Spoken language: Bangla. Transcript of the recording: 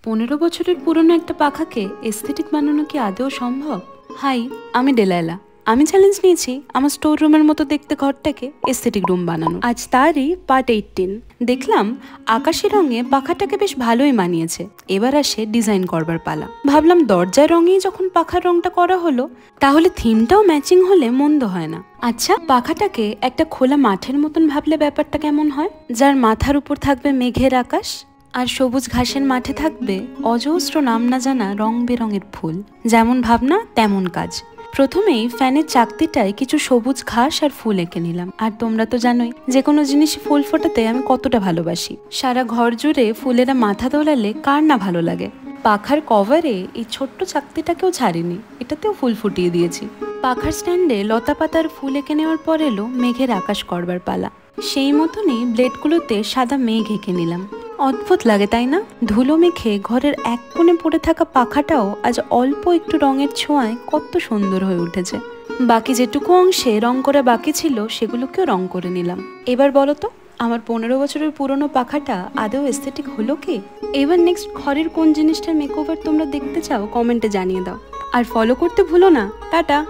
15 বছরের পুরনো একটা পাখাকে এস্থেটিক বানানো কি আদৌ সম্ভব? হাই, আমি ডেলাইলা। আমি চ্যালেঞ্জ নিয়েছি আমার স্টোর রুমের মতো দেখতে ঘরটাকে এস্থেটিক রুম বানানো। আজ তারই পার্ট 18। দেখলাম আকাশি রঙে পাখাটাকে বেশ ভালোই মানিয়েছে। এবার আসে ডিজাইন করবার পালা। ভাবলাম দরজার রঙেই যখন পাখার রংটা করা হলো, তাহলে থিমটাও ম্যাচিং হলে মন্দ হয় না। আচ্ছা, পাখাটাকে একটা খোলা মাঠের মতন ভাবলে ব্যাপারটা কেমন হয়? যার মাথার উপর থাকবে মেঘের আকাশ, আর সবুজ ঘাসের মাঠে থাকবে অজস্র নাম না জানা রং বেরঙের ফুল। যেমন ভাবনা তেমন কাজ। প্রথমেই ফ্যানের চাকতিটায় কিছু সবুজ ঘাস আর ফুল এঁকে নিলাম। আর তোমরা তো জানোই যে কোনো জিনিসে ফুল ফোটাতে আমি কতটা ভালোবাসি। সারা ঘর জুড়ে ফুলেরা মাথা দোলালে কার না ভালো লাগে। পাখার কভারে এই ছোট্ট চাকতিটাকেও ছাড়িনি, এটাতেও ফুল ফুটিয়ে দিয়েছি। পাখার স্ট্যান্ডে লতা পাতার ফুল এঁকে নেওয়ার পর এলো মেঘের আকাশ করবার পালা। সেই মতনই ব্লেডগুলোতে সাদা মেঘ এঁকে নিলাম। অদ্ভুত লাগে তাই না? ধুলো মেখে ঘরের এক কোণে পড়ে থাকা পাখাটাও আজ অল্প একটু রঙের ছোঁয়ায় কত সুন্দর হয়ে উঠেছে। বাকি যেটুকু অংশে রং করা বাকি ছিল সেগুলোকেও রং করে নিলাম। এবার বলো তো, আমার 15 বছরের পুরনো পাখাটা আদৌ এস্থেটিক হলো কি? এবার নেক্সট ঘরের কোন জিনিসটার মেকওভার তোমরা দেখতে চাও কমেন্টে জানিয়ে দাও। আর ফলো করতে ভুলো না। টাটা।